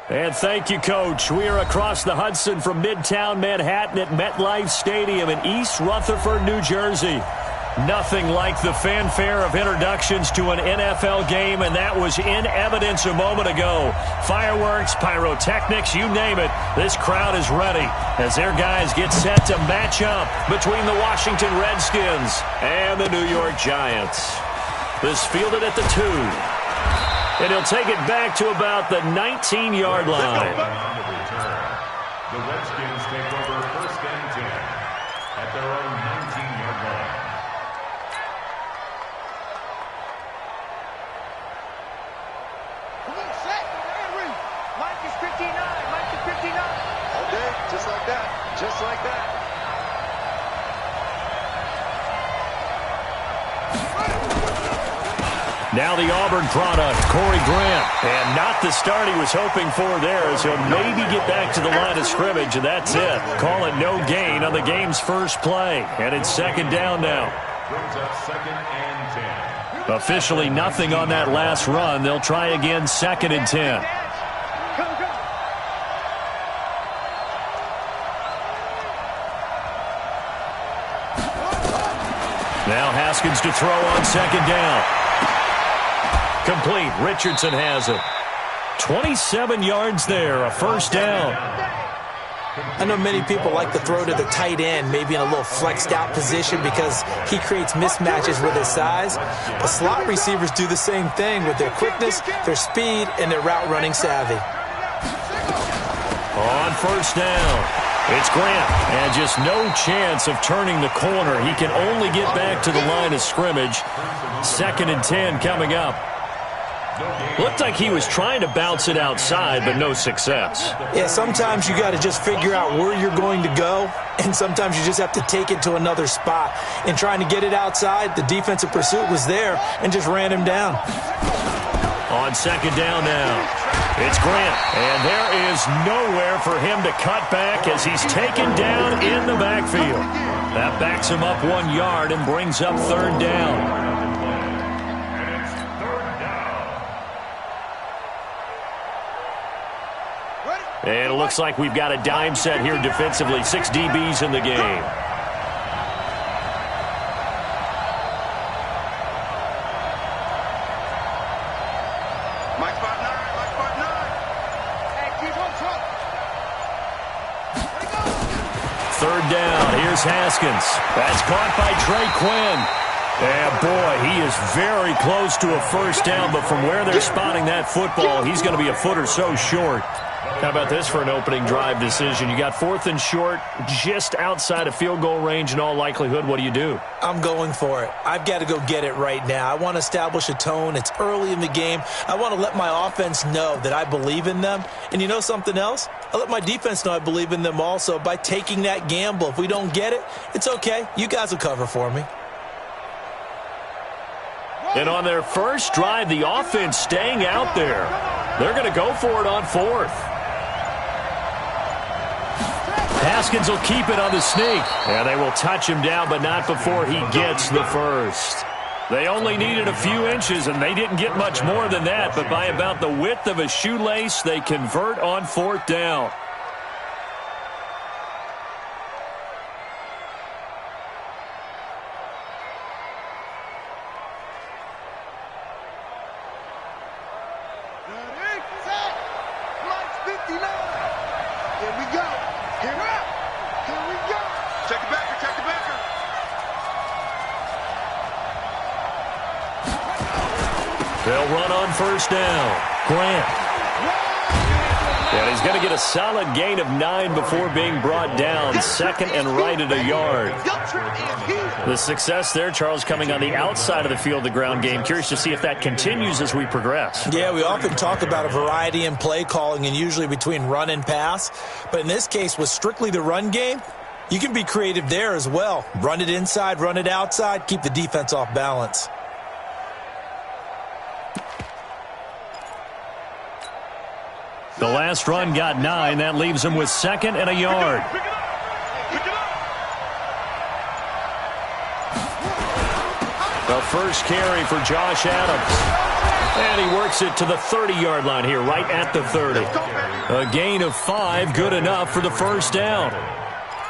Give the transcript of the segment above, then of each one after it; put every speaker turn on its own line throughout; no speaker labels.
And thank you, Coach. We are across the Hudson from Midtown Manhattan at MetLife Stadium in East Rutherford, New Jersey. Nothing like the fanfare of introductions to an NFL game, and that was in evidence a moment ago. Fireworks, pyrotechnics, you name it. This crowd is ready as their guys get set to match up between the Washington Redskins and the New York Giants. This fielded at the 2. And he'll take it back to about the 19-yard line.
The Redskins take over 1st and 10 at their own 19-yard line.
Come on, set. Mike is 59. Mike is 59. All day, just like that. Just like that.
Now the Auburn product, Corey Grant. And not the start he was hoping for there, as he'll maybe get back to the line of scrimmage, and that's it. Call it no gain on the game's first play. And it's 2nd down now.
Brings up 2nd and 10.
Officially nothing on that last run. They'll try again 2nd and 10. Now Haskins to throw on 2nd down. Complete. Richardson has it. 27 yards there, a 1st down.
I know many people like to throw to the tight end, maybe in a little flexed out position because he creates mismatches with his size. But slot receivers do the same thing with their quickness, their speed, and their route running savvy.
On 1st down, it's Grant, and just no chance of turning the corner. He can only get back to the line of scrimmage. 2nd and 10 coming up. Looked like he was trying to bounce it outside, but no success.
Yeah, sometimes you got to just figure out where you're going to go, and sometimes you just have to take it to another spot. In trying to get it outside, the defensive pursuit was there and just ran him down.
On 2nd down now, it's Grant, and there is nowhere for him to cut back as he's taken down in the backfield. That backs him up 1 yard and brings up 3rd down. And it looks like we've got a dime set here defensively. 6 DBs in the game.
Mike 5'9", Mike 5'9". Hey, keep on truck.
3rd down. Here's Haskins. That's caught by Trey Quinn. And, boy, he is very close to a 1st down, but from where they're spotting that football, he's going to be a foot or so short. How about this for an opening drive decision? You got 4th and short, just outside of field goal range in all likelihood. What do you do?
I'm going for it. I've got to go get it right now. I want to establish a tone. It's early in the game. I want to let my offense know that I believe in them. And you know something else? I let my defense know I believe in them also by taking that gamble. If we don't get it, it's okay. You guys will cover for me.
And on their first drive, the offense staying out there. They're going to go for it on 4th. Haskins will keep it on the sneak. And they will touch him down, but not before he gets the 1st. They only needed a few inches, and they didn't get much more than that. But by about the width of a shoelace, they convert on 4th down. They'll run on 1st down. Grant. And he's going to get a solid gain of 9 before being brought down. 2nd and right at a yard. The success there, Charles, coming on the outside of the field, the ground game. Curious to see if that continues as we progress.
Yeah, we often talk about a variety in play calling and usually between run and pass. But in this case, with strictly the run game, you can be creative there as well. Run it inside, run it outside, keep the defense off balance.
The last run got 9. That leaves him with 2nd and a yard. The first carry for Josh Adams. And he works it to the 30-yard line here, right at the 30. A gain of 5, good enough for the first down.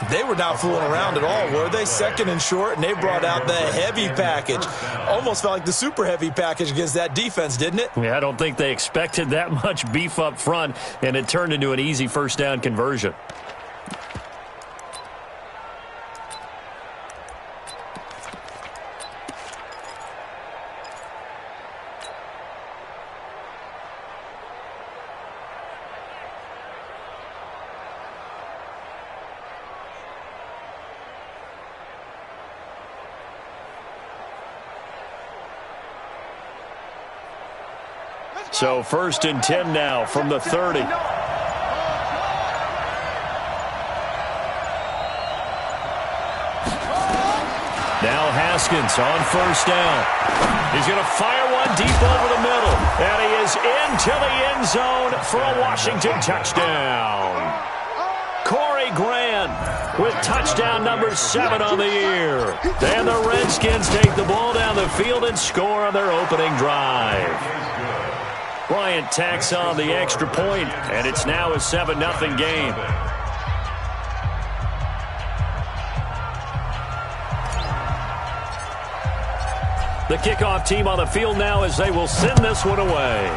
They were not fooling around at all, were they? Second and short, and they brought out the heavy package. Almost felt like the super heavy package against that defense, didn't it?
Yeah, I don't think they expected that much beef up front, and it turned into an easy first down conversion. So 1st and 10 now from the 30. Now Haskins on 1st down. He's going to fire one deep over the middle. And he is into the end zone for a Washington touchdown. Corey Grant with touchdown number 7 on the year. And the Redskins take the ball down the field and score on their opening drive. Bryant tacks on the extra point, and it's now a 7-0 game. The kickoff team on the field now as they will send this one away.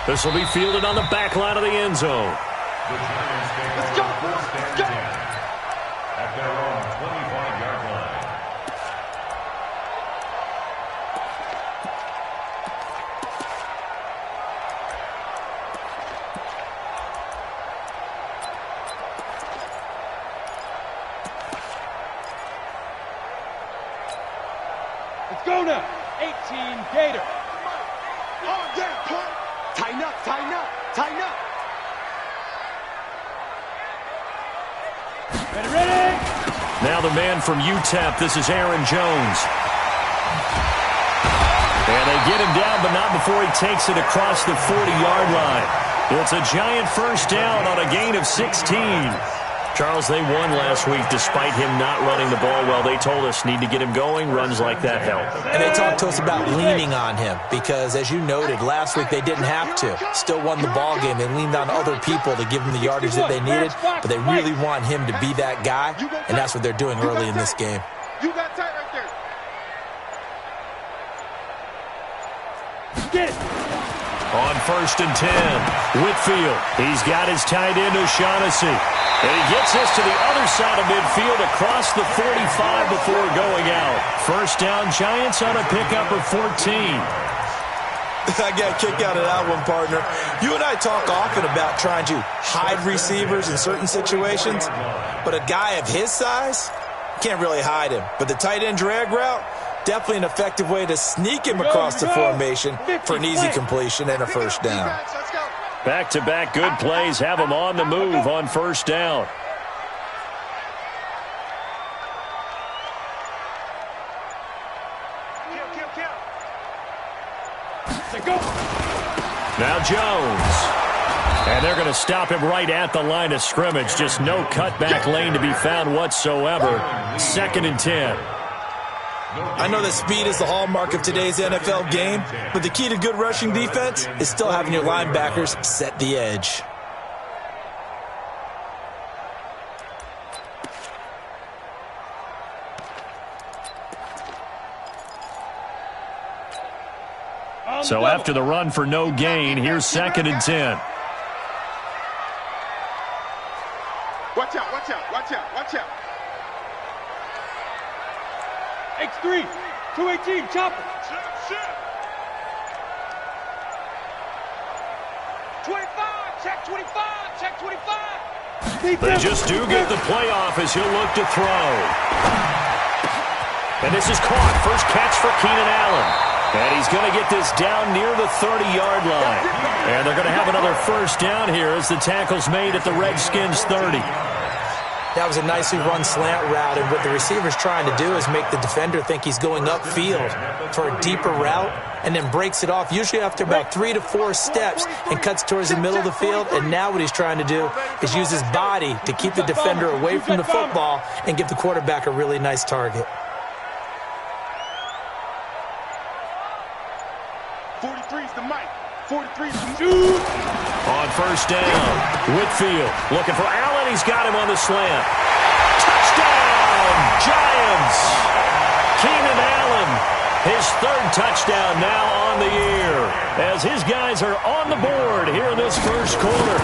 This will be fielded on the back line of the end zone.
Let's go! Let's go!
At their own 25-yard line.
Let's go now! 18 Gator. Oh, yeah, punt. Tighten up, tighten up, tighten up. Ready, ready.
Now the man from UTEP, this is Aaron Jones. And they get him down, but not before he takes it across the 40-yard line. It's a giant first down on a gain of 16. Charles, they won last week despite him not running the ball well. They told us need to get him going. Runs like that help.
And they talked to us about leaning on him because, as you noted, last week they didn't have to. Still won the ball game. They leaned on other people to give them the yardage that they needed, but they really want him to be that guy, and that's what they're doing early in this game.
You got tight right there. Get it.
On 1st and 10, Whitfield. He's got his tight end, O'Shaughnessy. And he gets this to the other side of midfield across the 45 before going out. First down, Giants on a pickup of 14.
I got a kick out of that one, partner. You and I talk often about trying to hide receivers in certain situations, but a guy of his size can't really hide him. But the tight end drag route, definitely an effective way to sneak him across the formation for an easy completion and a first down.
Back-to-back good plays have him on the move on first down. Now Jones. And they're going to stop him right at the line of scrimmage. Just no cutback lane to be found whatsoever. 2nd and 10.
I know that speed is the hallmark of today's NFL game, but the key to good rushing defense is still having your linebackers set the edge.
So after the run for no gain, here's 2nd and 10.
Watch out, watch out, watch out, watch out. X3, 218, chopper. 25, check 25, check 25.
They just do get the playoff as he'll look to throw. And this is caught. First catch for Keenan Allen. And he's going to get this down near the 30-yard line. And they're going to have another first down here as the tackle's made at the Redskins 30.
That was a nicely run slant route, and what the receiver's trying to do is make the defender think he's going upfield for a deeper route and then breaks it off, usually after about 3 to 4 steps, and cuts towards the middle of the field. And now what he's trying to do is use his body to keep the defender away from the football and give the quarterback a really nice target.
43, shoot!
On first down, Whitfield looking for Allen. He's got him on the slant. Touchdown, Giants! Keenan Allen, his third touchdown now on the year, as his guys are on the board here in this first quarter.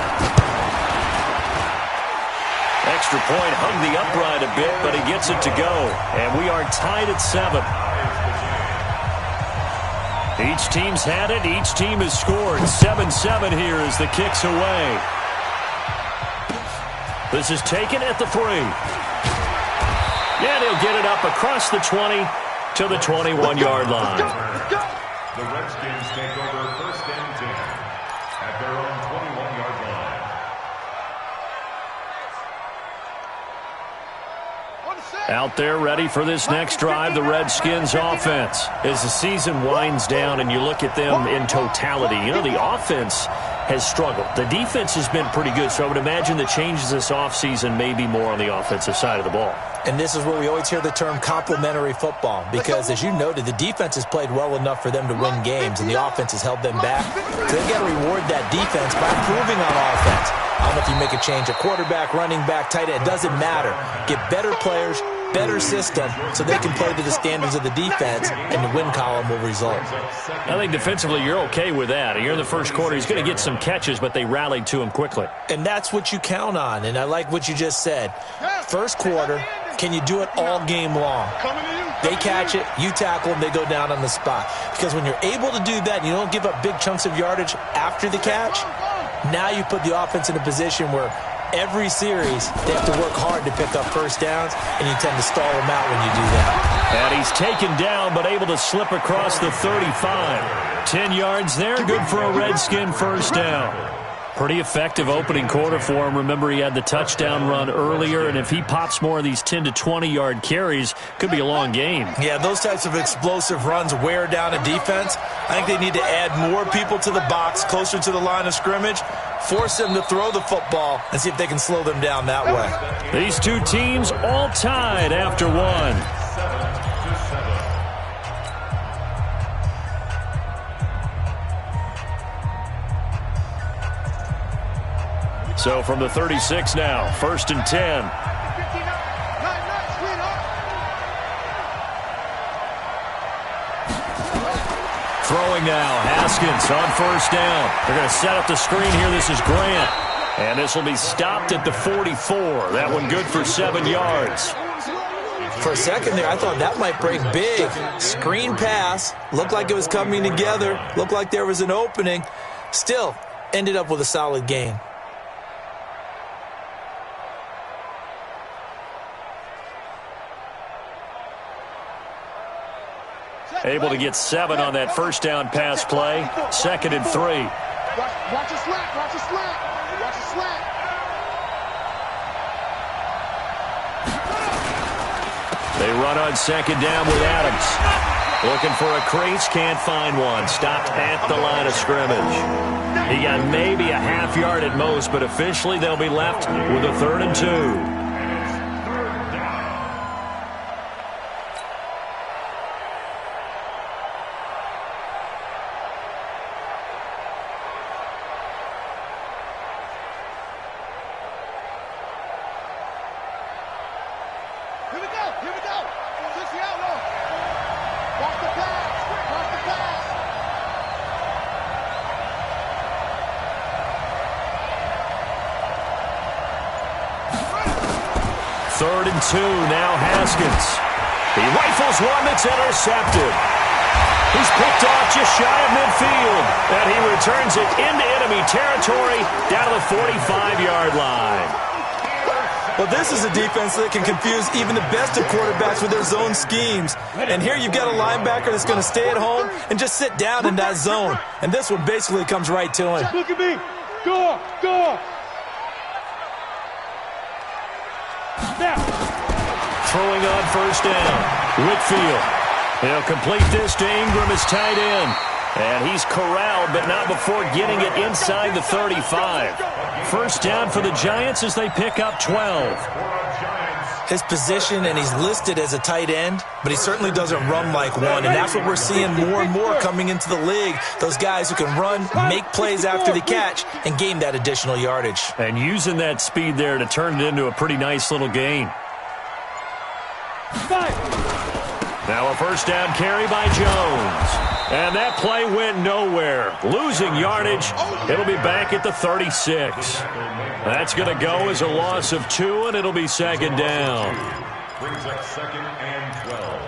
Extra point hung the upright a bit, but he gets it to go. And we are tied at 7. Each team's had it. Each team has scored. 7-7 here as the kick's away. This is taken at the 3. And he'll get it up across the 20 to the 21-yard line.
The Redskins take over first and 10 at their own 21-yard line.
Out there ready for this next drive, the Redskins offense. As the season winds down and you look at them in totality, you know, the offense has struggled. The defense has been pretty good, so I would imagine the changes this offseason may be more on the offensive side of the ball.
And this is where we always hear the term complementary football, because as you noted, the defense has played well enough for them to win games, and the offense has held them back. So they've got to reward that defense by improving on offense. I don't know if you make a change at quarterback, running back, tight end, it doesn't matter. Get better players, better system, so they can play to the standards of the defense, and the win column will result.
I think defensively you're okay with that. You're in the first quarter. He's going to get some catches, but they rallied to him quickly.
And that's what you count on, and I like what you just said. First quarter, can you do it all game long? They catch it, you tackle them, they go down on the spot. Because when you're able to do that and you don't give up big chunks of yardage after the catch, now you put the offense in a position where every series they have to work hard to pick up first downs, and you tend to stall them out when you do that.
And he's taken down but able to slip across the 35. 10 yards there, good for a Redskin first down. Pretty effective opening quarter for him. Remember, he had the touchdown run earlier, and if he pops more of these 10 to 20-yard carries, could be a long game.
Yeah, those types of explosive runs wear down a defense. I think they need to add more people to the box, closer to the line of scrimmage, force them to throw the football, and see if they can slow them down that way.
These two teams all tied after one. So from the 36 now, first and 10. Throwing now, Haskins on first down. They're going to set up the screen here. This is Grant. And this will be stopped at the 44. That one good for 7 yards.
For a second there, I thought that might break big. Screen pass. Looked like it was coming together. Looked like there was an opening. Still, ended up with a solid gain.
Able to get 7 on that first down pass play. 2nd and 3.
Watch a slant, watch a slant, watch a slant.
They run on 2nd down with Adams. Looking for a crease, can't find one. Stopped at the line of scrimmage. He got maybe a half yard at most, but officially they'll be left with a 3rd and 2. Third and 2, now Haskins. He rifles one that's intercepted. He's picked off just shy of midfield, and he returns it into enemy territory down to the 45-yard line.
Well, this is a defense that can confuse even the best of quarterbacks with their zone schemes. And here you've got a linebacker that's going to stay at home and just sit down in that zone. And this one basically comes right to him.
Look at me. Go, go.
Throwing on first down, Whitfield. He'll complete this to Ingram as tight end. And he's corralled, but not before getting it inside the 35. First down for the Giants as they pick up 12.
his position, and he's listed as a tight end, but he certainly doesn't run like one, and that's what we're seeing more and more coming into the league. Those guys who can run, make plays after the catch, and gain that additional yardage.
And using that speed there to turn it into a pretty nice little gain. Now a first down carry by Jones. And that play went nowhere. Losing yardage. It'll be back at the 36. That's going to go as a loss of 2, and it'll be second down.
Brings up second and 12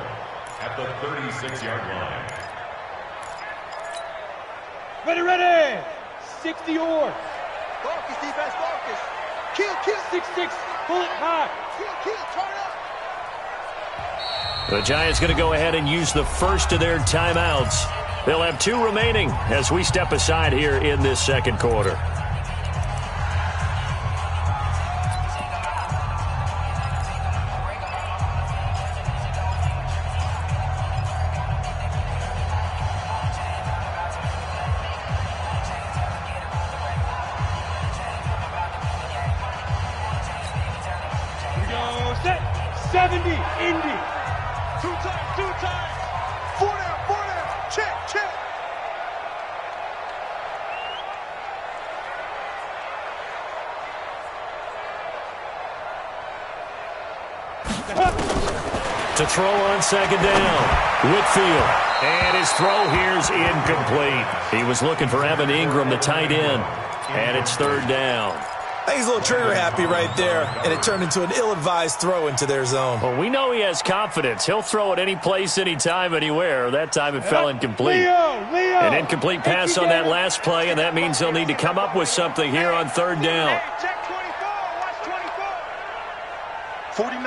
at the 36-yard line.
Ready. 60 or. Focus, defense, focus. Kill. 6-6, pull it high. Kill, turn up.
The Giants going to go ahead and use the first of their timeouts. They'll have 2 remaining as we step aside here in this second quarter.
We go, set, 70, Indy. Two times. 4 down. Check.
To throw on second down, Whitfield. And his throw here's incomplete. He was looking for Evan Ingram, the tight end. And it's third down.
I think he's a little trigger happy right there, and it turned into an ill-advised throw into their zone.
Well, we know he has confidence. He'll throw it any place, anytime, anywhere. That time it fell incomplete.
Leo.
An incomplete pass on that last play, and that means they'll need to come up with something here on third down.
Check 24. Watch 24. 49.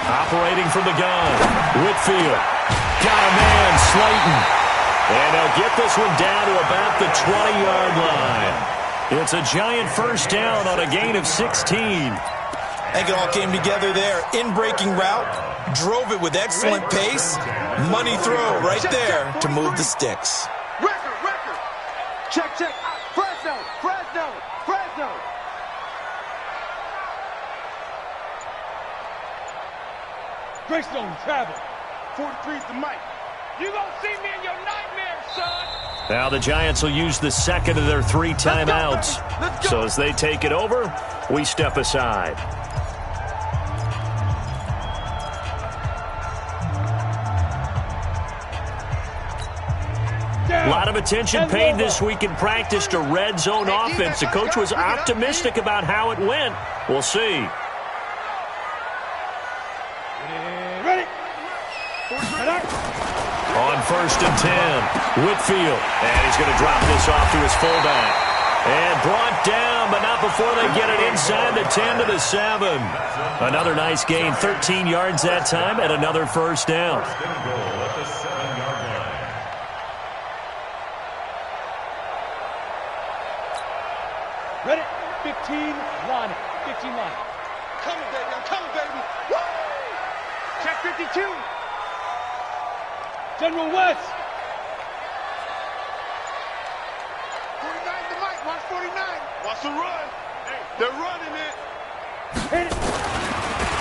Operating from the gun, Whitfield. Got a man, Slayton. And they'll get this one down to about the 20-yard line. It's a giant first down on a gain of 16.
I think it all came together there. In-breaking route, drove it with excellent pace. Money throw right there to move the sticks.
Record. Check. Fresno. Greystone travel. 43's the mic. You gonna see me in your nightmares, son.
Now the Giants will use the second of their 3 timeouts.
Let's go.
So as they take it over, we step aside. A lot of attention paid this week in practice to red zone offense. The coach was optimistic about how it went. We'll see.
Ready.
On first and 10, Whitfield. And he's going to drop this off to his fullback. And brought down, but not before they get it inside the 10 to the 7. Another nice gain, 13 yards that time, and another first down.
Ready? 15 line. I'm coming, baby. Woo! Check 52. General West. 49 the mic. Watch 49. Watch the run. Hey, they're running it. Hit it.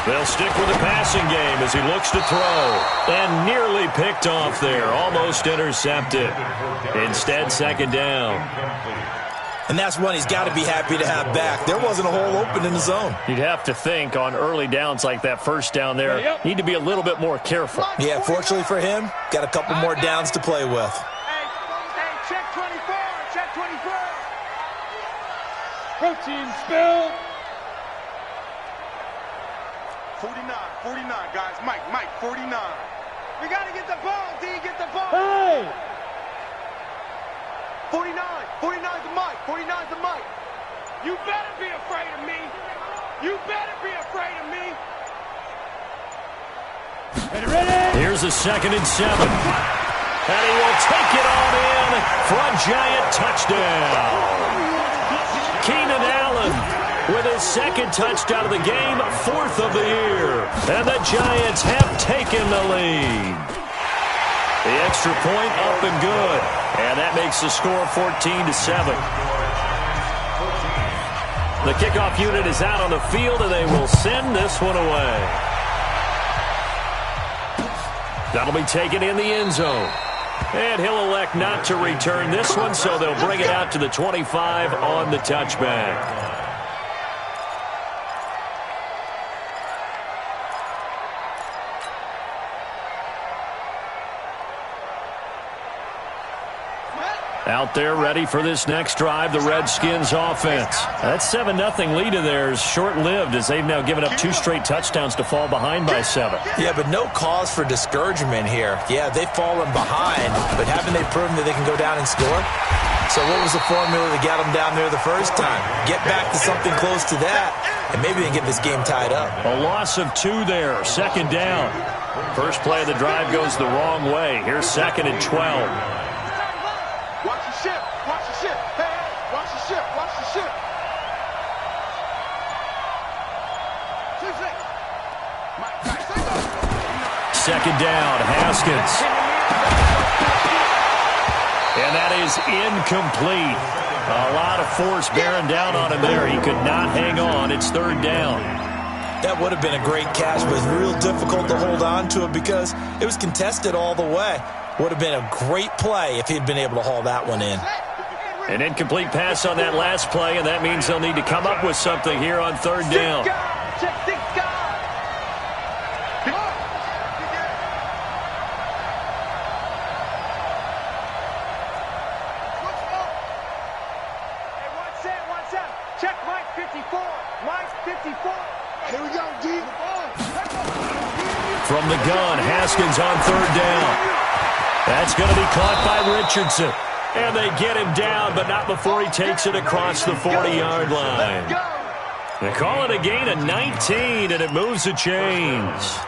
They'll stick with the passing game as he looks to throw. And nearly picked off there. Almost intercepted. Instead, second down.
And that's one he's got to be happy to have back. There wasn't a hole open in the zone.
You'd have to think on early downs like that first down there, need to be a little bit more careful.
Yeah, fortunately for him, got a couple more downs to play with.
Hey, check 24. Check 24. Protein spill. 49, guys. Mike, 49. We got to get the ball, D. Get the ball. Hey! 49's the mic. 49's the mic. You better be afraid of me. Ready?
Here's a 2nd and 7. And he will take it on in for a giant touchdown. Keenan Allen with his 2nd touchdown of the game, 4th of the year. And the Giants have taken the lead. The extra point up and good. And that makes the score 14-7. The kickoff unit is out on the field, and they will send this one away. That'll be taken in the end zone. And he'll elect not to return this one, so they'll bring it out to the 25 on the touchback. Out there ready for this next drive, the Redskins offense. That 7-0 lead of theirs short-lived as they've now given up 2 straight touchdowns to fall behind by 7.
Yeah, but no cause for discouragement here. Yeah, they've fallen behind, but haven't they proven that they can go down and score? So what was the formula that got them down there the first time? Get back to something close to that, and maybe they can get this game tied up.
A loss of 2 there, 2nd down. First play of the drive goes the wrong way. Here's 2nd and 12.
Watch the ship. Watch the ship. Hey, watch the ship. Watch the ship.
2nd down, Haskins. And that is incomplete. A lot of force bearing down on him there. He could not hang on. It's 3rd down.
That would have been a great catch, but it was real difficult to hold on to it because it was contested all the way. Would have been a great play if he'd been able to haul that one in.
An incomplete pass on that last play, and that means they'll need to come up with something here on 3rd down.
Check Mike 54. Mike 54. Here we go, D.
From the gun, Haskins on 3rd down. That's going to be caught by Richardson. And they get him down, but not before he takes it across the 40-yard line. They call it a gain of 19, and it moves the chains.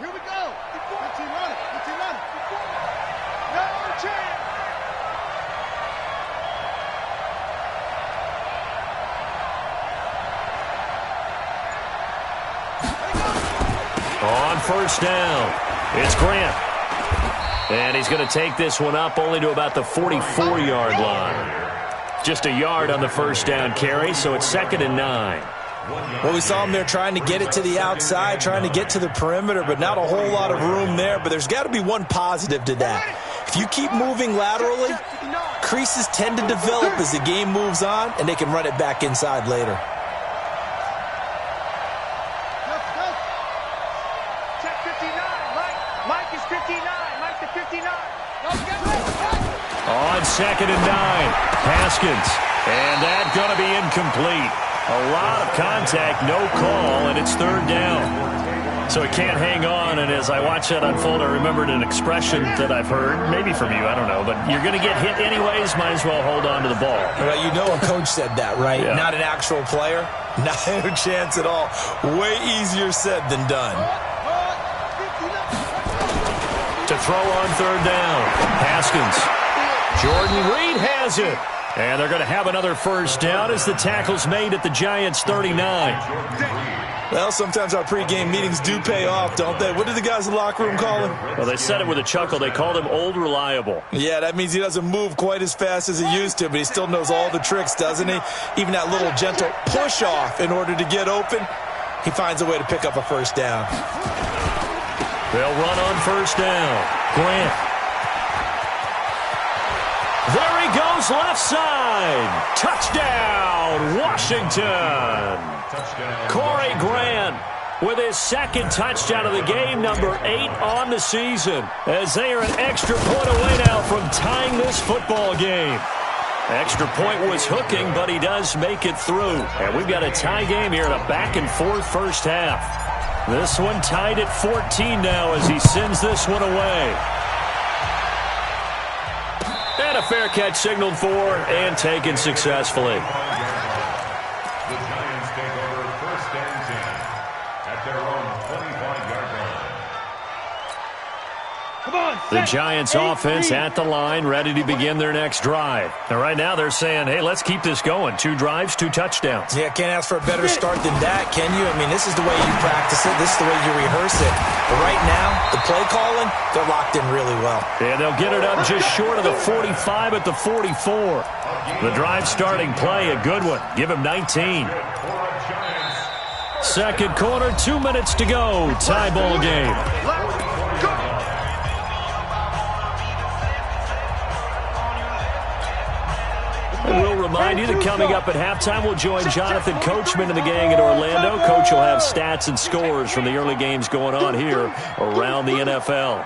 Here we go. 15 running. 15 running. No chance.
On 1st down, it's Grant. And he's going to take this one up only to about the 44-yard line. Just a yard on the 1st down carry, so it's 2nd and 9.
Well, we saw him there trying to get it to the outside, trying to get to the perimeter, but not a whole lot of room there. But there's got to be one positive to that. If you keep moving laterally, creases tend to develop as the game moves on, and they can run it back inside later.
Check 59. Mike is 59. Mike to 59.
On 2nd and 9, Haskins. And that's going to be incomplete. A lot of contact, no call, and it's 3rd down. So he can't hang on, and as I watch that unfold, I remembered an expression that I've heard, maybe from you, I don't know, but you're going to get hit anyways, might as well hold on to the ball.
Well, you know a coach said that, right?
Yeah.
Not an actual player. Not a chance at all. Way easier said than done.
To throw on 3rd down, Haskins. Jordan Reed has it. And they're going to have another 1st down as the tackle's made at the Giants' 39.
Well, sometimes our pregame meetings do pay off, don't they? What did the guys in the locker room call him?
Well, they said it with a chuckle. They called him Old Reliable.
Yeah, that means he doesn't move quite as fast as he used to, but he still knows all the tricks, doesn't he? Even that little gentle push-off in order to get open, he finds a way to pick up a 1st down.
They'll run on 1st down. Grant. There he goes, left side. Touchdown, Washington. Corey Grant with his 2nd touchdown of the game, number 8 on the season, as they are an extra point away now from tying this football game. Extra point was hooking, but he does make it through. And we've got a tie game here in a back-and-forth first half. This one tied at 14 now as he sends this one away. And a fair catch signaled for and taken successfully.
The Giants take over 1st and 10 at their own 25-yard line.
The Giants offense at the line, ready to begin their next drive. And right now they're saying, hey, let's keep this going. 2 drives, 2 touchdowns.
Yeah, can't ask for a better start than that, can you? I mean, this is the way you practice it. This is the way you rehearse it. But right now, the play calling, they're locked in really well.
And they'll get it up just short of the 45 at the 44. The drive starting play, a good one. Give him 19. Second quarter, 2 minutes to go. Tie ball game. And we'll remind you that coming up at halftime, we'll join Jonathan Coachman and the gang in Orlando. Coach will have stats and scores from the early games going on here around the NFL.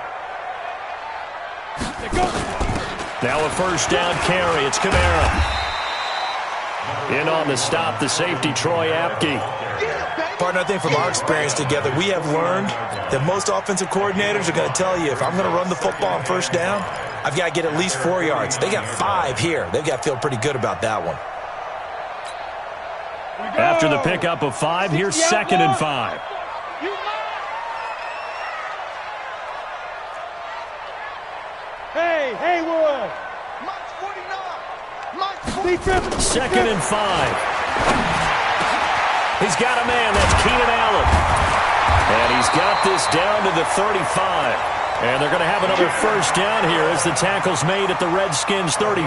Now a first down carry. It's Canale. In on the stop, the safety, Troy Apke.
Partner, I think from our experience together, we have learned that most offensive coordinators are going to tell you, if I'm going to run the football on first down, I've got to get at least 4 yards. They got 5 here. They've got to feel pretty good about that one.
After the pickup of 5, here's 2nd and 5.
Hey, Haywood.
2nd and 5. He's got a man. That's Keenan Allen. And he's got this down to the 35. And they're going to have another first down here as the tackle's made at the Redskins 35.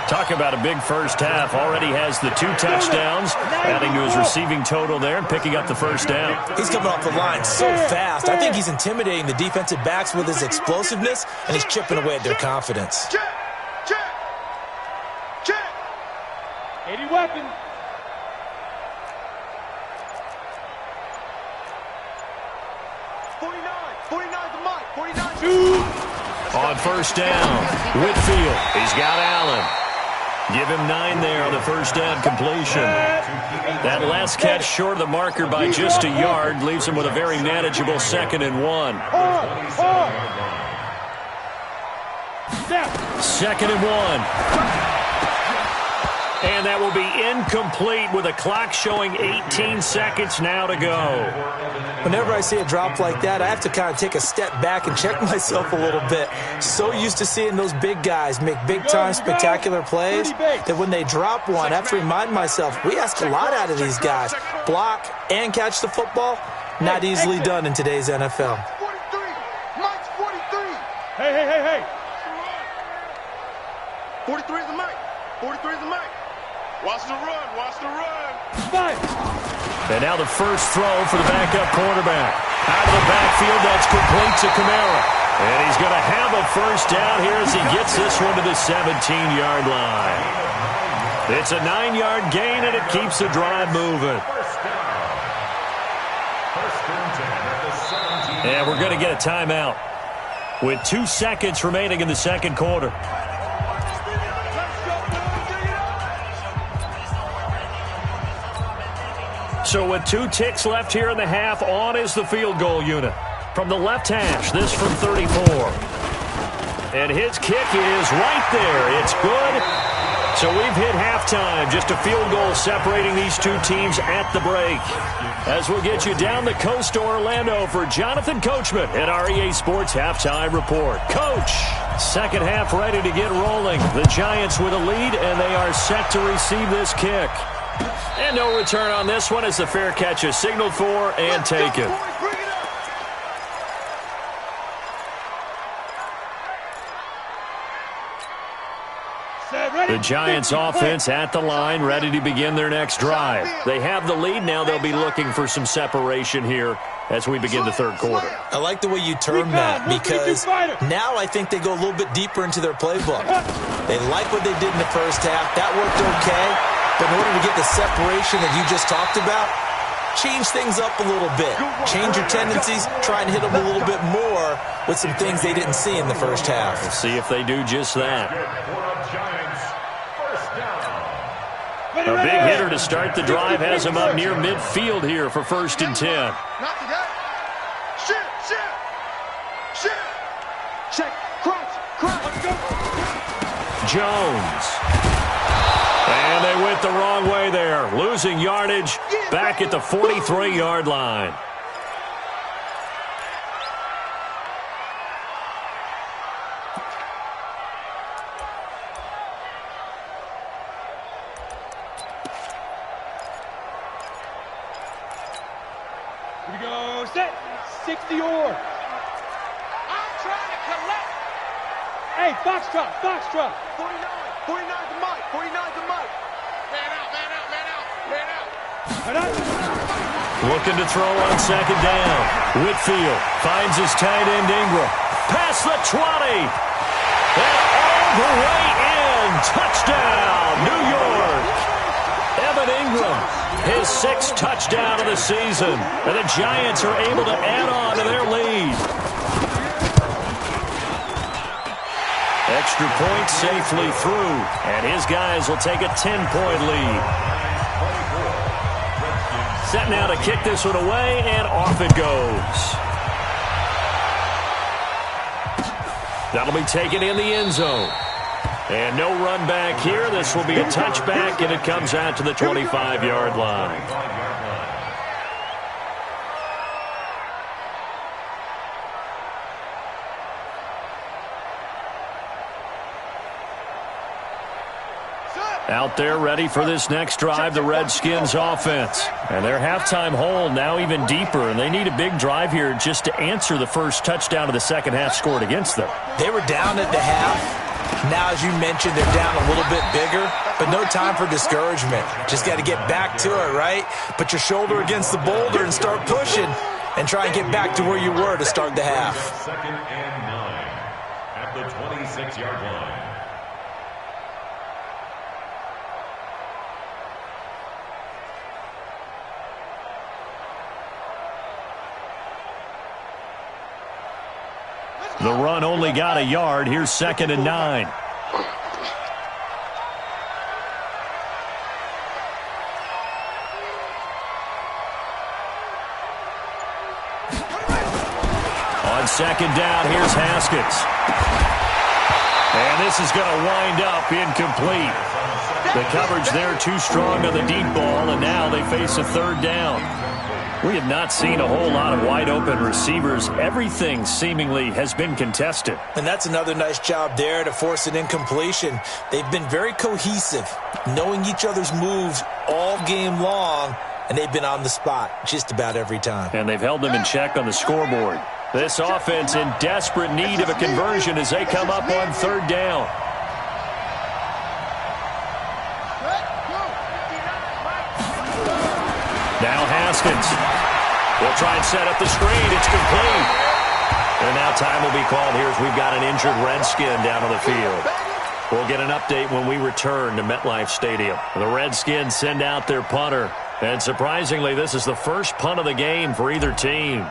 Talk about a big first half. Already has the 2 touchdowns, adding to his receiving total there and picking up the first down.
He's coming off the line so fast. I think he's intimidating the defensive backs with his explosiveness, and he's chipping away at their confidence.
Check. 80 weapons.
On first down, Whitfield. He's got Allen. Give him 9 there on the first down completion. That last catch short of the marker by just a yard leaves him with a very manageable 2nd and 1. 2nd and 1. And that will be incomplete with a clock showing 18 seconds now to go.
Whenever I see a drop like that, I have to kind of take a step back and check myself a little bit. So used to seeing those big guys make big-time spectacular plays that when they drop one, I have to remind myself, we ask a lot out of these guys. Block and catch the football, not easily done in today's NFL.
43. Mike's 43. Hey. 43 is the Mike. 43 is the Mike. Watch the run. Fight.
And now the first throw for the backup quarterback. Out of the backfield, that's complete to Kamara. And he's going to have a first down here as he gets this one to the 17-yard line. It's a 9-yard gain, and it keeps the drive moving. And we're going to get a timeout with 2 seconds remaining in the second quarter. So with 2 ticks left here in the half, on is the field goal unit. From the left hash, this from 34. And his kick is right there. It's good. So we've hit halftime. Just a field goal separating these 2 teams at the break. As we'll get you down the coast to Orlando for Jonathan Coachman at our EA Sports Halftime Report. Coach, second half ready to get rolling. The Giants with a lead, and they are set to receive this kick. And no return on this one as the fair catch is signaled for and taken. The Giants offense at the line, ready to begin their next drive. They have the lead. Now they'll be looking for some separation here as we begin the third quarter.
I like the way you term that because now I think they go a little bit deeper into their playbook. They like what they did in the first half. That worked okay. But in order to get the separation that you just talked about, change things up a little bit. Change your tendencies. Try and hit them a little bit more with some things they didn't see in the first half.
We'll see if they do just that. A big hitter to start the drive has him up near midfield here for 1st and 10. Jones. And they went the wrong way there. Losing yardage back at the 43-yard line.
Here we go. Set. 60 or.
I'm trying to collect.
Hey, Foxtrot, Foxtrot.
49 to Mike, 49 to Mike. Man out, man out, man out, man out.
Right on.
Looking to throw on second down. Whitfield finds his tight end Ingram. Past the 20. And all the way in. Touchdown, New York. Evan Ingram, his 6th touchdown of the season. And the Giants are able to add on to their lead. Extra point safely through. And his guys will take a 10-point lead. Set now to kick this one away, and off it goes. That'll be taken in the end zone. And no run back here. This will be a touchback, and it comes out to the 25-yard line. Out there ready for this next drive, the Redskins offense. And their halftime hole now even deeper, and they need a big drive here just to answer the first touchdown of the second half scored against them.
They were down at the half. Now, as you mentioned, they're down a little bit bigger, but no time for discouragement. Just got to get back to it, right? Put your shoulder against the boulder and start pushing and try and get back to where you were to start the half.
2nd and 9 at the 26-yard line.
The run only got a yard. Here's 2nd and 9. On 2nd down, here's Haskins. And this is going to wind up incomplete. The coverage there too strong on the deep ball, and now they face a 3rd down. We have not seen a whole lot of wide-open receivers. Everything seemingly has been contested.
And that's another nice job there to force an incompletion. They've been very cohesive, knowing each other's moves all game long, and they've been on the spot just about every time.
And they've held them in check on the scoreboard. This offense in desperate need of a conversion as they come up on 3rd down. Now Haskins will try and set up the screen. It's complete. And now time will be called here as we've got an injured Redskin down on the field. We'll get an update when we return to MetLife Stadium. The Redskins send out their punter. And surprisingly, this is the first punt of the game for either team.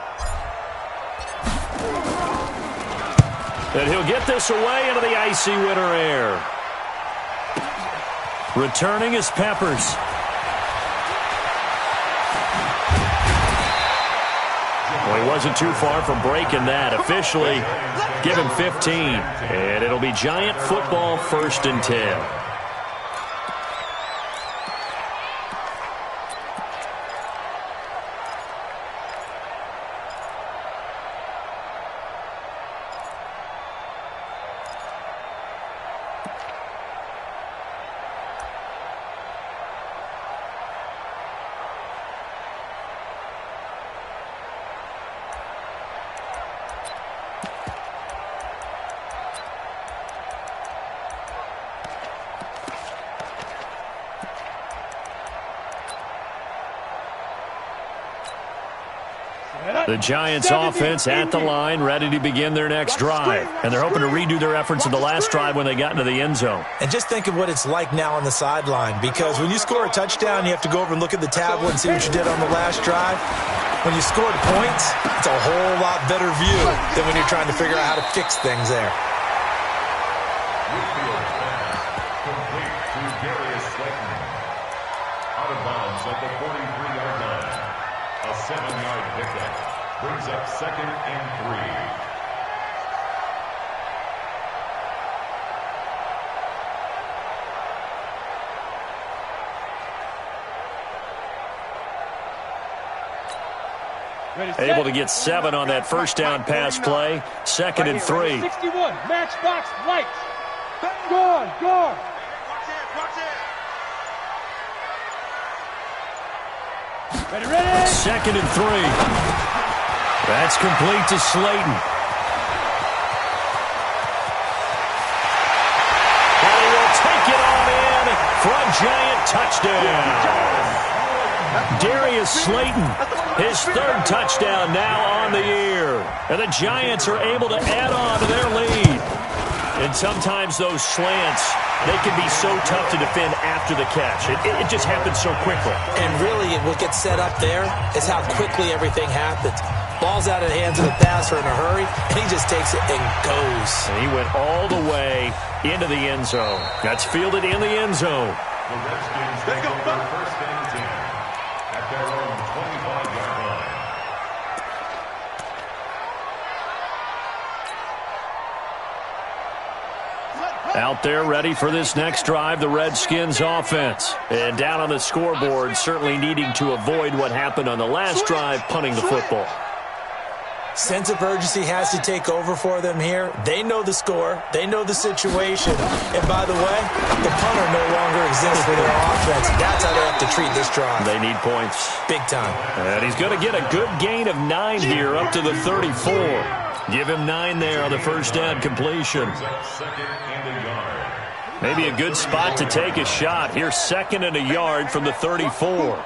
And he'll get this away into the icy winter air. Returning is Peppers. Well, he wasn't too far from breaking that. Officially, give him 15. And it'll be Giant football 1st and 10. The Giants offense at the line, ready to begin their next drive. And they're hoping to redo their efforts in the last drive when they got into the end zone.
And just think of what it's like now on the sideline, because when you score a touchdown, you have to go over and look at the tablet and see what you did on the last drive. When you scored points, it's a whole lot better view than when you're trying to figure out how to fix things there.
Out of bounds at the 43-yard line. A 7-yard pickup brings up 2nd and 3.
Able to get 7 on that first down pass play. 2nd and 3.
61, matchbox lights. Guard. Ready?
2nd and 3. That's complete to Slayton. And he will take it on in for a giant touchdown. Darius Slayton, his 3rd touchdown now on the year. And the Giants are able to add on to their lead. And sometimes those slants, they can be so tough to defend after the catch. It just happens so quickly.
And really, what gets set up there is how quickly everything happens. Ball's out of the hands of the passer in a hurry, and he just takes it and goes.
And he went all the way into the end zone. That's fielded in the end zone.
The Redskins take over 1st and 10 at their own 25-yard line.
Out there ready for this next drive, the Redskins offense. And down on the scoreboard, certainly needing to avoid what happened on the last drive, punting the football.
Sense of urgency has to take over for them here. They know the score. They know the situation. And by the way, the punter no longer exists for their offense. That's how they have to treat this drive.
They need points.
Big time.
And he's going to get a good gain of 9 here up to the 34. Give him 9 there on the first down completion. Maybe a good spot to take a shot. Here's 2nd and a yard from the 34.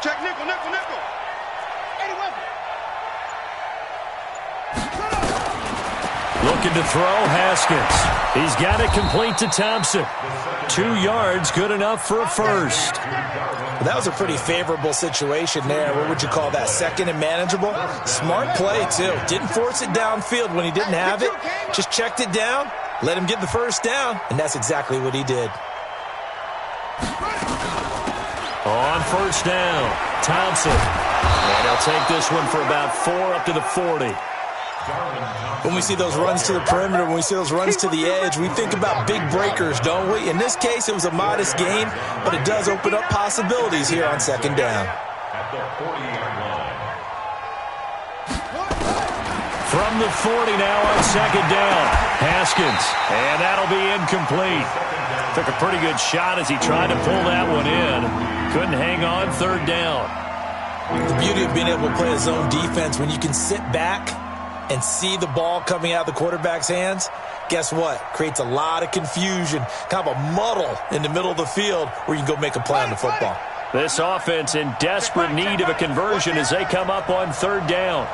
Check nickel, nickel, nickel. 81.
Looking to throw, Haskins. He's got it complete to Thompson. 2 yards, good enough for a first.
That was a pretty favorable situation there. What would you call that? 2nd and manageable? Smart play, too. Didn't force it downfield when he didn't have it. Just checked it down, let him get the first down, and that's exactly what he did.
On first down, Thompson. And he'll take this one for about 4 up to the 40.
When we see those runs to the perimeter, when we see those runs to the edge, we think about big breakers, don't we? In this case, it was a modest gain, but it does open up possibilities here on 2nd down.
At the 40-yard line.
From the 40 now on 2nd down, Haskins. And that'll be incomplete. Took a pretty good shot as he tried to pull that one in. Couldn't hang on 3rd down.
The beauty of being able to play a zone defense, when you can sit back and see the ball coming out of the quarterback's hands, guess what? Creates a lot of confusion, kind of a muddle in the middle of the field where you can go make a play on the football.
This offense in desperate need of a conversion as they come up on 3rd down.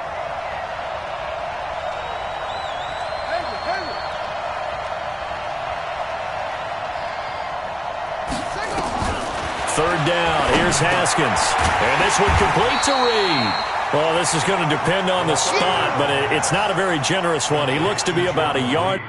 Third down, here's Haskins. And this one complete to Reed. Well, this is going to depend on the spot, but it's not a very generous one. He looks to be about a yard.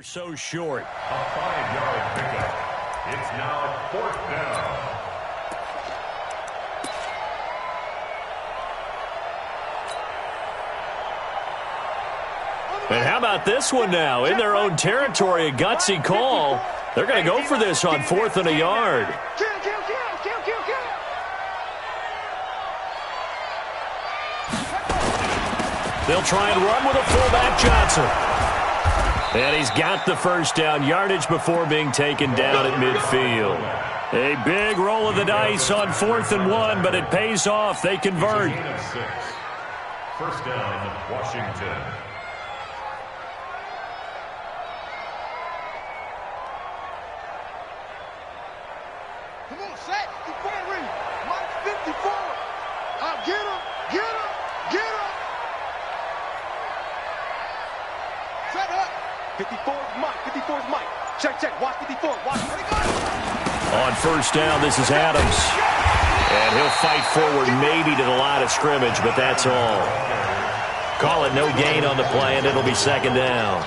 So short.
A 5-yard pickup. It's now 4th down.
And how about this one now? In their own territory, a gutsy call. They're going to go for this on 4th and a yard.
Kill, kill, kill, kill, kill, kill.
They'll try and run with a fullback Johnson. And he's got the first down, yardage before being taken down at midfield. A big roll of the dice on 4th and 1, but it pays off. They convert.
First down, Washington.
Come on, set. You can't read. Mike 54. Get him. Get him. Get him. Set up.
54 is Mike. 54 is Mike. Check, check. Watch 54. Watch. Where he go?
On first down, this is Adams. And he'll fight forward maybe to the line of scrimmage, but that's all. Call it no gain on the play, and it'll be second down.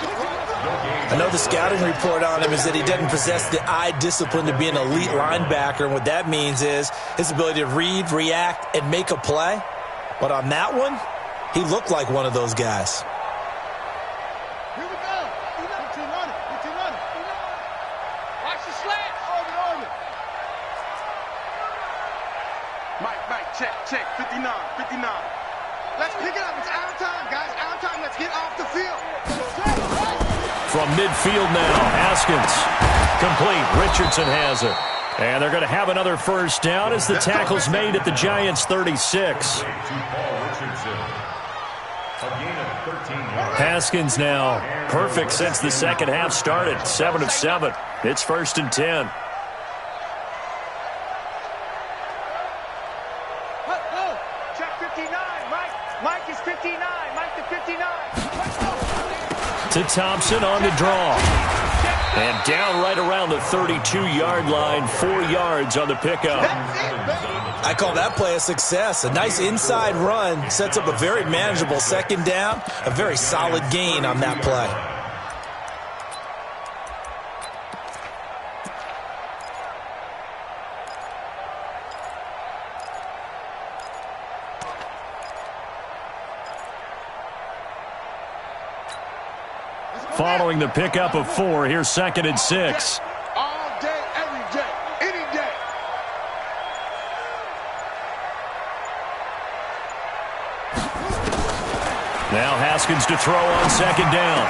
I know the scouting report on him is that he doesn't possess the eye discipline to be an elite linebacker, and what that means is his ability to read, react, and make a play. But on that one, he looked like one of those guys.
Here we go. Routine running. Routine running. Watch the slant. On it.
Mike, check, check. 59, 59.
Let's pick it up. It's out of time, guys. Out of time. Let's get off the field.
From midfield now, Haskins. Complete. Richardson has it. And they're going to have another first down as the tackle's made at the Giants' 36. Haskins now perfect since the second half started. 7 of 7. It's 1st and 10.
Check 59. Mike is 59. Mike to 59.
To Thompson on the draw. And down right around the 32-yard line. 4 yards on the pickup.
I call that play a success. A nice inside run sets up a very manageable second down. A very solid gain on that play.
Following the pickup of 4, here's 2nd and 6.
All day, every day, any day.
Now Haskins to throw on 2nd down.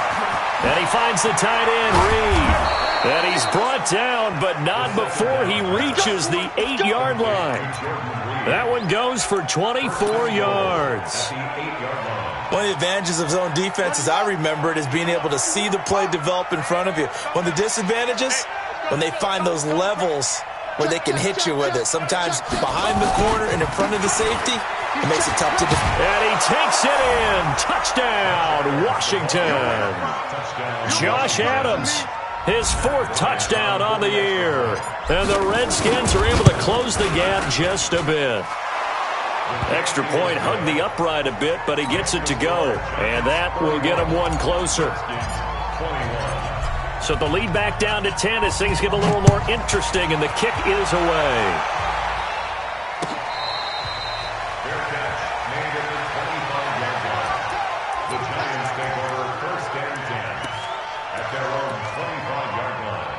And he finds the tight end, Reed. And he's brought down, but not before he reaches the 8-yard line. That one goes for 24 yards.
One of the advantages of zone defense, as I remember it, is being able to see the play develop in front of you. One of the disadvantages, when they find those levels where they can hit you with it. Sometimes behind the corner and in front of the safety, it makes it tough to defend.
And he takes it in. Touchdown, Washington. Josh Adams, his 4th touchdown on the year. And the Redskins are able to close the gap just a bit. Extra point hugged the upright a bit, but he gets it to go. And that will get him one closer. So the lead back down to 10 as things get a little more interesting, and the kick is away.
Fair catch made at the 25-yard line. The Giants take over 1st and 10 at their own 25-yard line.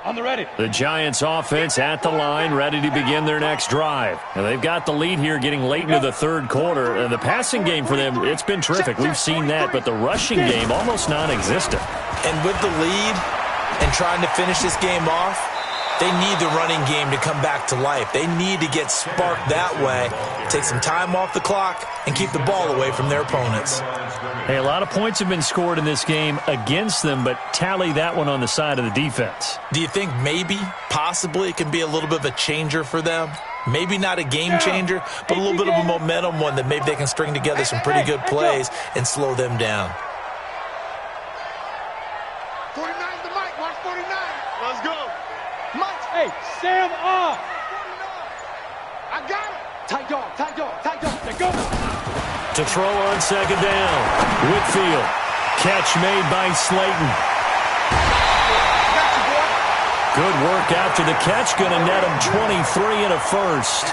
On the ready.
The Giants offense at the line, ready to begin their next drive. And they've got the lead here getting late into the 3rd quarter. And the passing game for them, it's been terrific. We've seen that, but the rushing game almost non-existent.
And with the lead and trying to finish this game off, they need the running game to come back to life. They need to get sparked that way, take some time off the clock, and keep the ball away from their opponents.
Hey, a lot of points have been scored in this game against them, but tally that one on the side of the defense.
Do you think maybe, possibly, it can be a little bit of a changer for them? Maybe not a game changer, but a little bit of a momentum one that maybe they can string together some pretty good plays and slow them down.
49 to Mike. Watch 49.
Let's go.
Mike.
Hey, Sam off.
49. I got it.
Tight dog, tight dog, tight dog. They go.
To throw on 2nd down. Whitfield. Catch made by Slayton. Good work after the catch. Going to net him 23 and a first.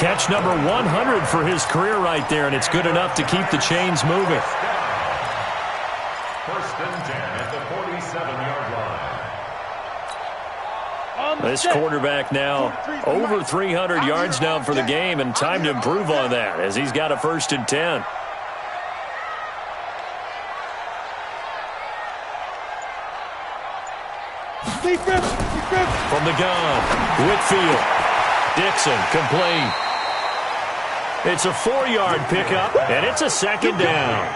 Catch number 100 for his career right there, and it's good enough to keep the chains moving.
First and 10 at the 47-yard line.
This quarterback now over 300 yards now for the game, and time to improve on that as he's got a first and 10. From the gun, Whitfield. Dixon, complete. It's a 4-yard pickup, and it's a second down.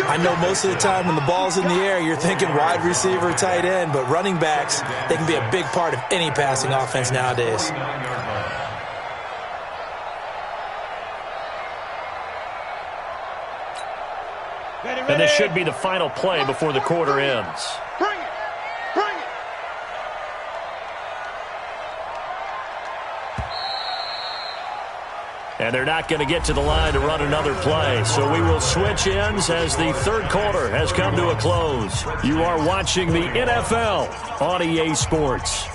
I know most of the time when the ball's in the air, you're thinking wide receiver, tight end, but running backs, they can be a big part of any passing offense nowadays.
And this should be the final play before the quarter ends.
Bring it. Bring it.
And they're not going to get to the line to run another play. So we will switch ends as the third quarter has come to a close. You are watching the NFL on EA Sports.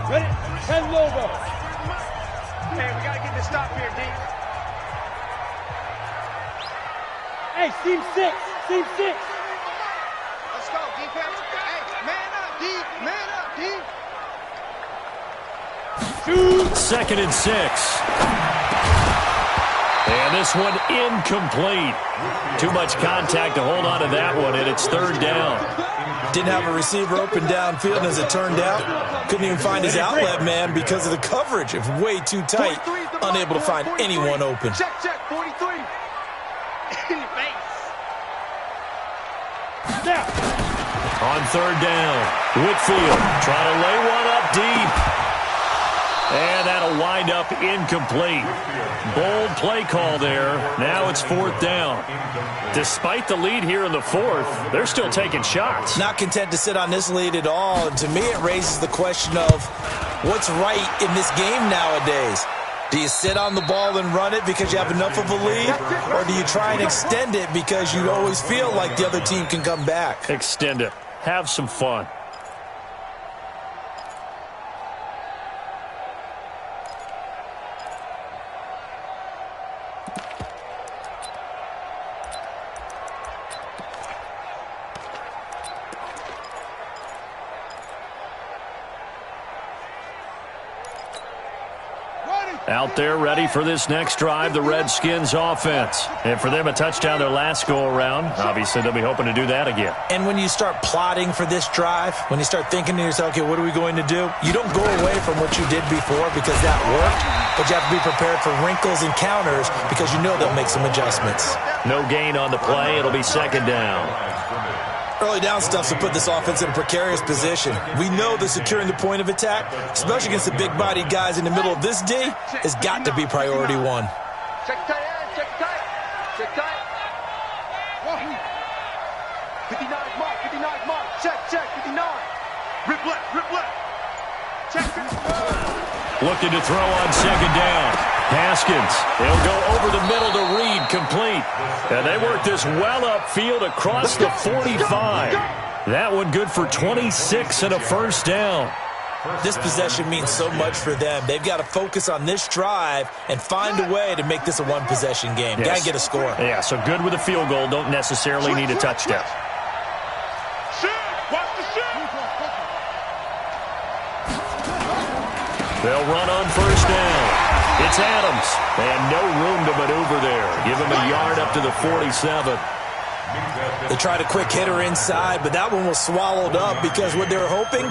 Ready? 10 logo. Hey, we got to get this stop here, D. Hey, seam 6. Seam 6. Let's go, defense. Hey, man up, D. Man up, D.
Second and 6. And this one incomplete. Too much contact to hold on to that one, and it's third down.
Didn't have a receiver open downfield, and as it turned out, couldn't even find his outlet man because of the coverage. It was way too tight, unable to find anyone open.
Check, 43. In your face. Now.
On third down, Whitfield trying to lay one up deep. And that'll wind up incomplete. Bold play call there. Now it's fourth down. Despite the lead here in the fourth, they're still taking shots.
Not content to sit on this lead at all. And to me, it raises the question of what's right in this game nowadays. Do you sit on the ball and run it because you have enough of a lead? Or do you try and extend it because you always feel like the other team can come back?
Extend it. Have some fun. Out there ready for this next drive, the Redskins offense. And for them, a touchdown their last go-around. Obviously, they'll be hoping to do that again.
And when you start plotting for this drive, when you start thinking to yourself, okay, what are we going to do? You don't go away from what you did before because that worked, but you have to be prepared for wrinkles and counters because you know they'll make some adjustments.
No gain on the play. It'll be second down.
Early down stuff to put this offense in a precarious position. We know that securing the point of attack, especially against the big-bodied guys in the middle of this D, has got to be priority one.
Check tight, check tight. Check tight. 59 mark, 59 mark. Check, 59. Rip left. Check 59.
Looking to throw on second down. Haskins, he'll go over the middle to Reed, complete. And they work this well upfield across the 45. That one good for 26 and a first down.
This possession means so much for them. They've got to focus on this drive and find a way to make this a one-possession game.
Yes.
Got to get a score.
Yeah, so good with a field goal. Don't necessarily need a touchdown. They'll run on first down. It's Adams, and no room to maneuver there. Give him a yard up to the 47.
They tried a quick hitter inside, but that one was swallowed up because what they were hoping,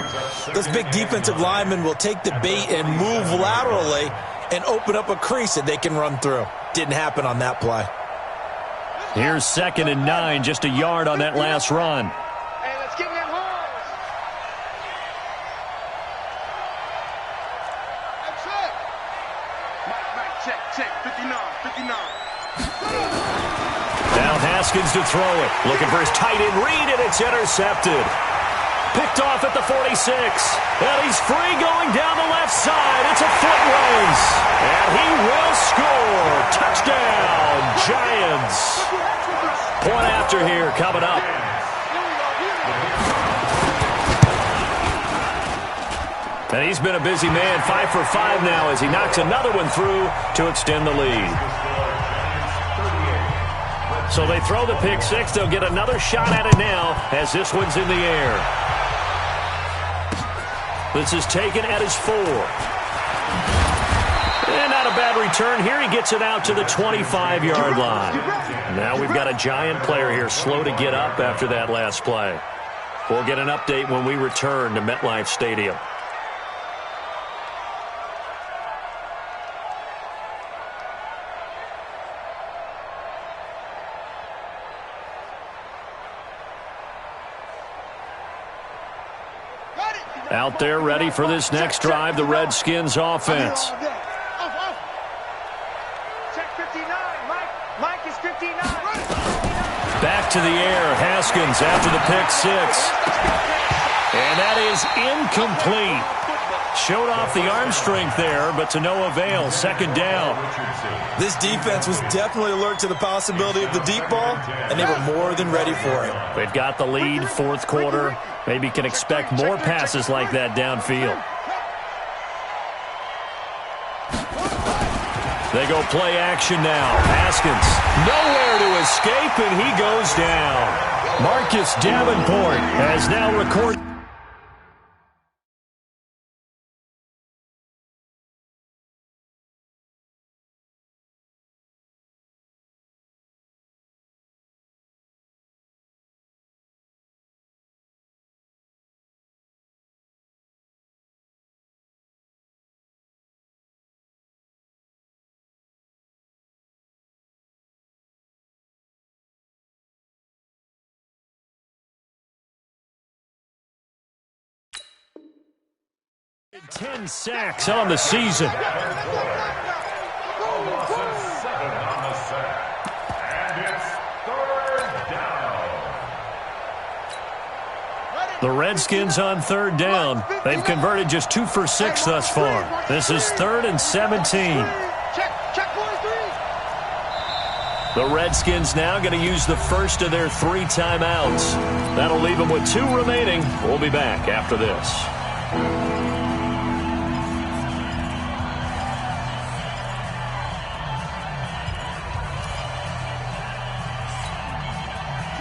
those big defensive linemen will take the bait and move laterally and open up a crease that they can run through. Didn't happen on that play.
Here's second and 9, just a yard on that last run.
Hey, let's get them holes. That's it. Mike, check, 59.
Now Haskins to throw it. Looking for his tight end Reed, and it's intercepted. Picked off at the 46. And he's free going down the left side. It's a foot race. And he will score. Touchdown, Giants. Point after here coming up. And he's been a busy man, 5 for 5 now as he knocks another one through to extend the lead. So they throw the pick six. They'll get another shot at it now as this one's in the air. This is taken at his 4. And not a bad return here. He gets it out to the 25-yard line. Now we've got a giant player here slow to get up after that last play. We'll get an update when we return to MetLife Stadium. Out there ready for this next drive, the Redskins offense.
Check 59. Mike is 59.
Back to the air, Haskins after the pick six. And that is incomplete. Showed off the arm strength there, but to no avail. Second down.
This defense was definitely alert to the possibility of the deep ball, and they were more than ready for it.
They've got the lead, fourth quarter. Maybe can expect more passes like that downfield. They go play action now. Haskins nowhere to escape, and he goes down. Marcus Davenport has now recorded.
Redskins.
10 sacks on the season.
And it's third down.
The Redskins on third down. They've converted just 2 for 6 thus far. This is 3rd and 17.
Check 43.
The Redskins now going to use the first of their 3 timeouts. That'll leave them with 2 remaining. We'll be back after this.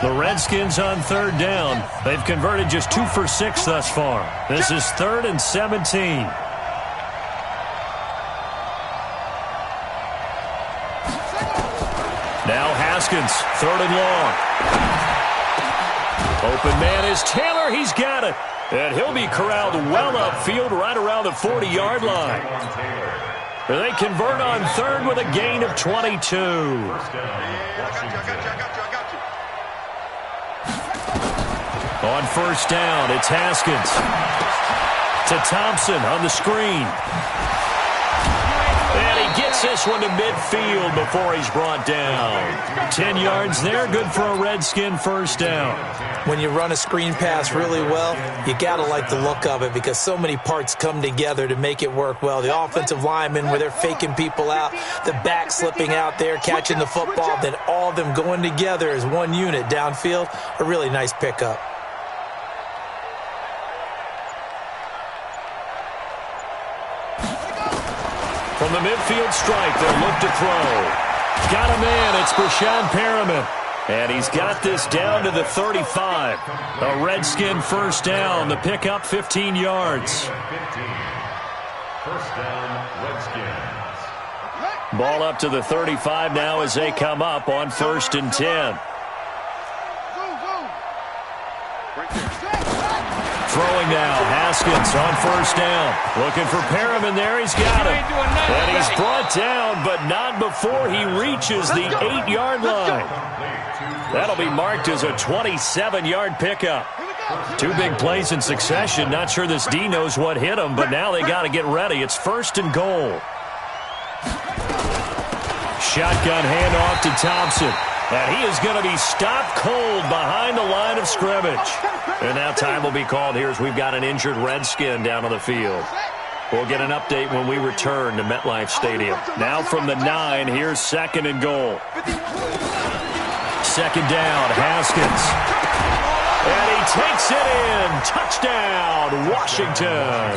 The Redskins on third down. They've converted just 2 for 6 thus far. This is 3rd and 17. Now Haskins, 3rd and long. Open man is Taylor. He's got it. And he'll be corralled well upfield right around the 40-yard line. They convert on third with a gain of 22. On first down, it's Haskins. To Thompson on the screen. And he gets this one to midfield before he's brought down. 10 yards there, good for a Redskin first down.
When you run a screen pass really well, you got to like the look of it because so many parts come together to make it work well. The offensive linemen, where they're faking people out, the back slipping out there, catching the football, then all of them going together as one unit downfield. A really nice pickup.
From the midfield stripe, they'll look to throw. Got a man, it's Brashon Perriman. And he's got this down to the 35. A Redskin first down, the pickup 15 yards.
First down, Redskins.
Ball up to the 35 now as they come up on 1st and 10. Throwing now, Haskins on first down. Looking for Perriman there, he's got it. And he's brought down, but not before he reaches the 8-yard line. That'll be marked as a 27-yard pickup. 2 big plays in succession. Not sure this D knows what hit him, but now they got to get ready. It's 1st and goal. Shotgun handoff to Thompson. And he is going to be stopped cold behind the line of scrimmage. And now time will be called here as we've got an injured Redskin down on the field. We'll get an update when we return to MetLife Stadium. Now from the 9, here's 2nd and goal. 2nd down, Haskins. And he takes it in. Touchdown, Washington.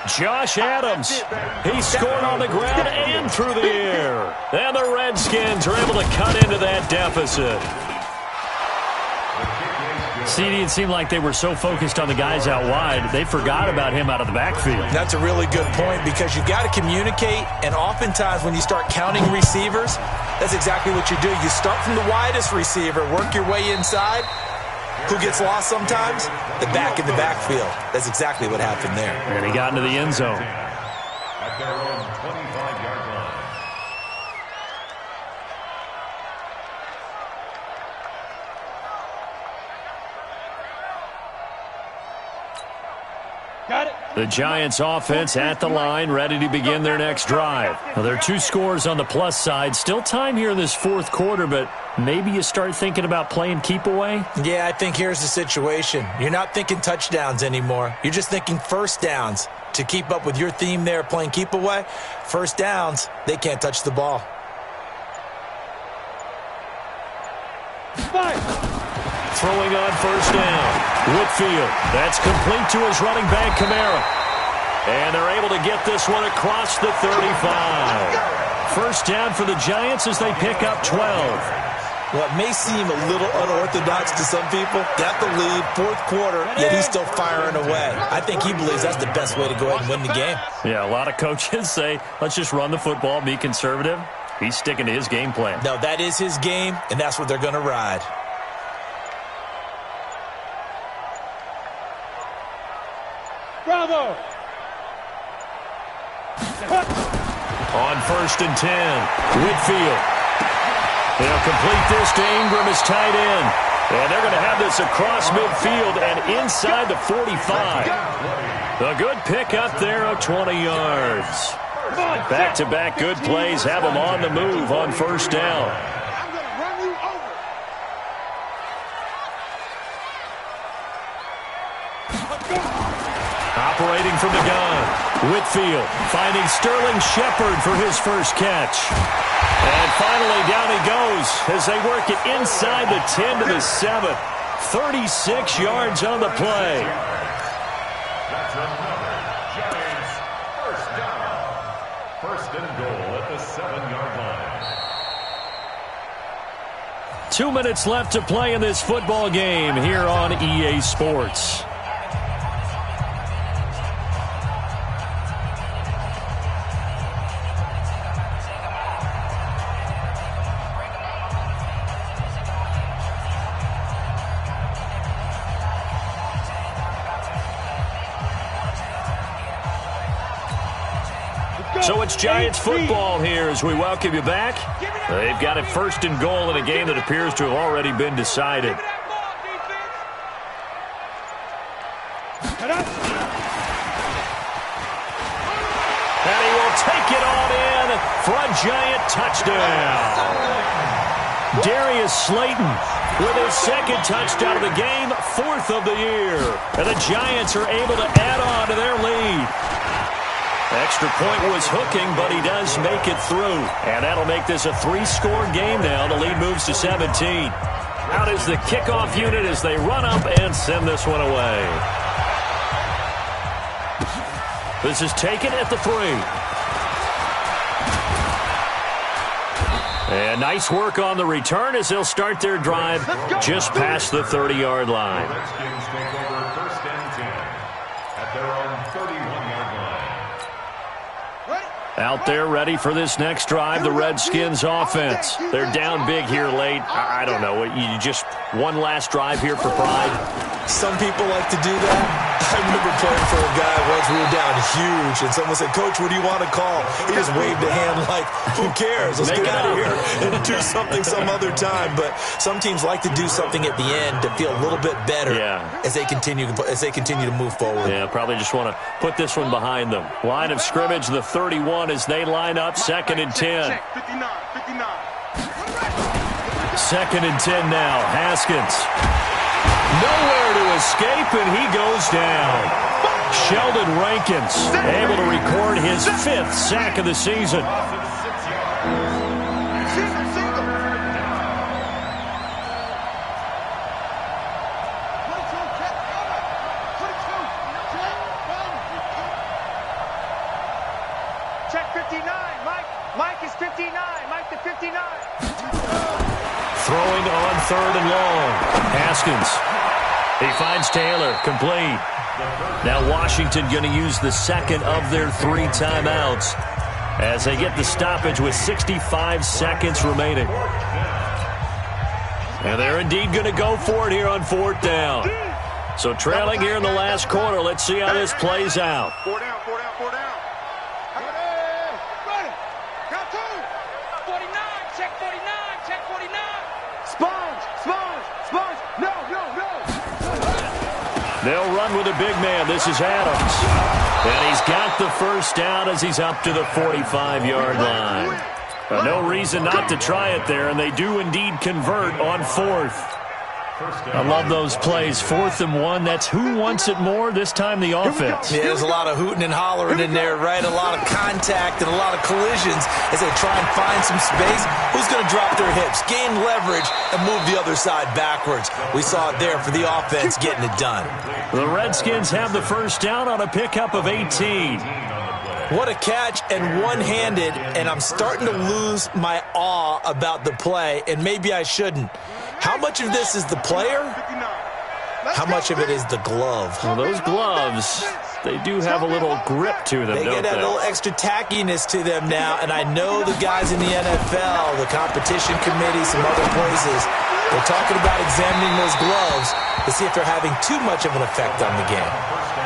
Josh Adams. He scored on the ground and through the air. And the Redskins are able to cut into that deficit. CD, it seemed like they were so focused on the guys out wide, they forgot about him out of the backfield.
That's a really good point because you got to communicate, and oftentimes when you start counting receivers, that's exactly what you do. You start from the widest receiver, work your way inside. Who gets lost sometimes? The back in the backfield. That's exactly what happened there.
And he got into the end zone.
At their own 25-yard line.
Got it.
The Giants offense at the line, ready to begin their next drive. Now, there are 2 scores on the plus side. Still time here in this fourth quarter, but maybe you start thinking about playing keep away?
Yeah, I think here's the situation. You're not thinking touchdowns anymore. You're just thinking first downs. To keep up with your theme there, playing keep away, first downs, they can't touch the ball.
Throwing on first down. Whitfield. That's complete to his running back, Camara. And they're able to get this one across the 35. First down for the Giants as they pick up 12.
What may seem a little unorthodox to some people, got the lead, fourth quarter, yet he's still firing away. I think he believes that's the best way to go ahead and win the game.
Yeah, a lot of coaches say, let's just run the football, be conservative. He's sticking to his game plan.
No, that is his game, and that's what they're going to ride.
Bravo!
On first and 10, Whitfield. They'll complete this to Ingram as tight end. And they're going to have this across midfield and inside the 45. A good pick up there of 20 yards. Back-to-back good plays have them on the move on first down.
I'm going to run you over.
Operating from the gun, Whitfield finding Sterling Shepard for his first catch. And finally, down he goes as they work it inside the 10 to the 7. 36 yards on the play.
That's another Giants first down. First and goal at the 7-yard line.
2 minutes left to play in this football game here on EA Sports. So it's Giants football here as we welcome you back. They've got it first and goal in a game that appears to have already been decided. And he will take it on in for a Giant touchdown. Darius Slayton with his second touchdown of the game, 4th of the year. And the Giants are able to add on to their lead. Extra point was hooking, but he does make it through. And that'll make this a 3-score game now. The lead moves to 17. Out is the kickoff unit as they run up and send this one away. This is taken at the 3. And nice work on the return as they'll start their drive just past the 30-yard line.
The Redskins take over first and 10 at their own 31-yard line.
Out there ready for this next drive, the Redskins offense. They're down big here late. I don't know. You just one last drive here for pride?
Some people like to do that. I remember playing for a guy once. We were down huge, and someone said, "Coach, what do you want to call?" He just waved a hand like, who cares? Let's get out of here and do something some other time. But some teams like to do something at the end to feel a little bit better as they continue to move forward.
Yeah, probably just want to put this one behind them. Line of scrimmage, the 31 as they line up, 2nd and 10.
59.
Second and 10 now, Haskins. Nowhere to escape, and he goes down. Sheldon Rankins able to record his 5th sack of the season. 3rd and long. Haskins. He finds Taylor. Complete. Now Washington going to use the second of their 3 timeouts as they get the stoppage with 65 seconds remaining. And they're indeed going to go for it here on 4th down. So trailing here in the last quarter. Let's see how this plays out.
4 down, 4 down, 4 down.
Run it. Count 2. 49. Check 49. Check 49.
Sponge. No.
They'll run with a big man. This is Adams. And he's got the first down as he's up to the 45-yard line. No reason not to try it there, and they do indeed convert on 4th. I love those plays. 4th and 1. That's who wants it more. This time the offense.
Yeah, there's a lot of hooting and hollering in there, right? A lot of contact and a lot of collisions as they try and find some space. Who's going to drop their hips, gain leverage, and move the other side backwards? We saw it there for the offense getting it done.
The Redskins have the first down on a pickup of 18.
What a catch, and one-handed, and I'm starting to lose my awe about the play, and maybe I shouldn't. How much of this is the player? How much of it is the glove?
Well, those gloves, they do have a little grip to them,
They
don't
get that little extra tackiness to them now, and I know the guys in the NFL, the competition committee, some other places, they're talking about examining those gloves to see if they're having too much of an effect on the game.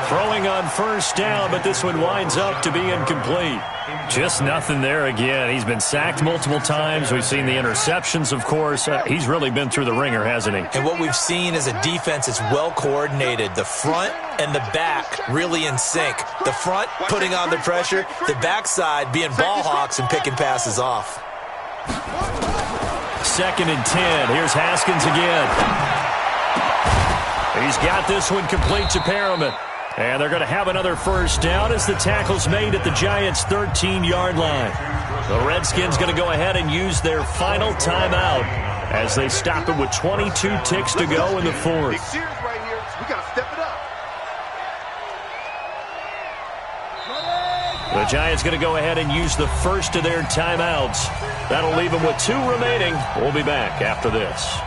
Throwing on first down, but this one winds up to be incomplete. Just nothing there again. He's been sacked multiple times. We've seen the interceptions, of course. He's really been through the ringer, hasn't he?
And what we've seen is a defense that's well coordinated. The front and the back really in sync. The front putting on the pressure, the backside being ball hawks and picking passes off.
2nd and 10. Here's Haskins again. He's got this one complete to Perriman. And they're going to have another first down as the tackle's made at the Giants' 13-yard line. The Redskins going to go ahead and use their final timeout as they stop it with 22 ticks to go in the 4th.
Big series right here. We got to step it up.
The Giants going to go ahead and use the first of their timeouts. That'll leave them with 2 remaining. We'll be back after this.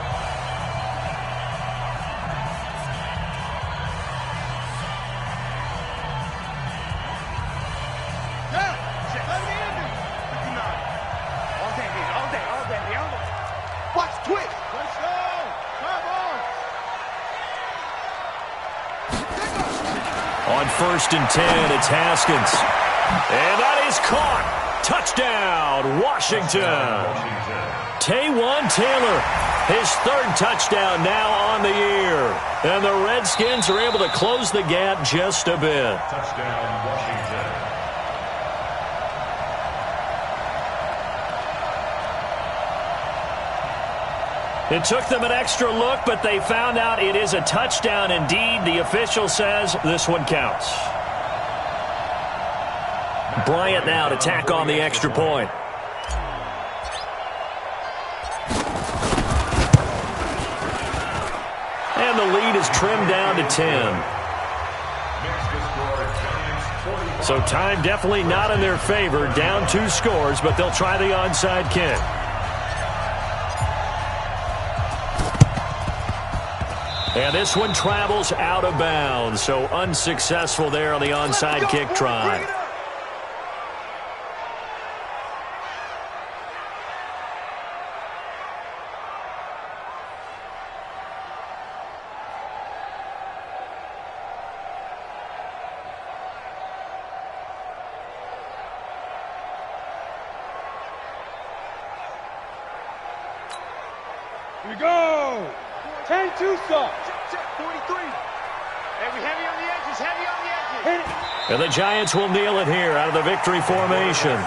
On 1st and 10, it's Haskins. And that is caught. Touchdown, Washington. Taywan Taylor, his 3rd touchdown now on the year. And the Redskins are able to close the gap just a bit.
Touchdown, Washington.
It took them an extra look, but they found out it is a touchdown indeed. The official says this one counts. Bryant now to tack on the extra point. And the lead is trimmed down to 10. So time definitely not in their favor. Down 2 scores, but they'll try the onside kick. And this one travels out of bounds, so unsuccessful there on the onside kick try.
Here we go. 10-2 stop.
Check 43. Hey, we heavy on the edges, heavy on the edges.
Hit it.
And the Giants will kneel it here out of the victory formation.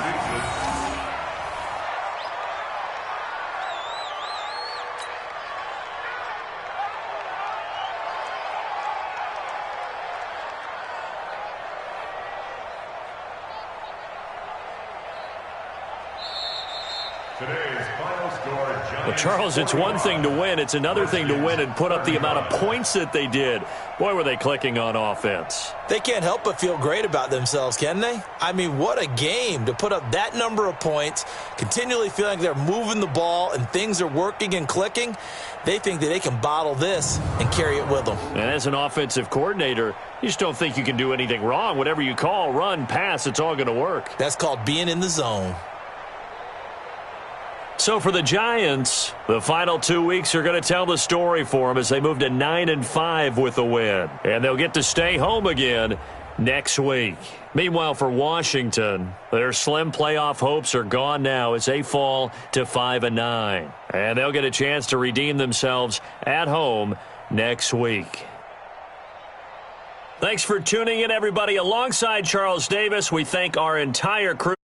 Today's final
Well, Charles, it's one thing to win. It's another thing to win and put up the amount of points that they did. Boy, were they clicking on offense.
They can't help but feel great about themselves, can they? I mean, what a game to put up that number of points, continually feeling like they're moving the ball and things are working and clicking. They think that they can bottle this and carry it with them.
And as an offensive coordinator, you just don't think you can do anything wrong. Whatever you call, run, pass, it's all going to work.
That's called being in the zone.
So for the Giants, the final 2 weeks are going to tell the story for them as they move to 9-5 with a win. And they'll get to stay home again next week. Meanwhile, for Washington, their slim playoff hopes are gone now as they fall to 5-9. And they'll get a chance to redeem themselves at home next week. Thanks for tuning in, everybody. Alongside Charles Davis, we thank our entire crew.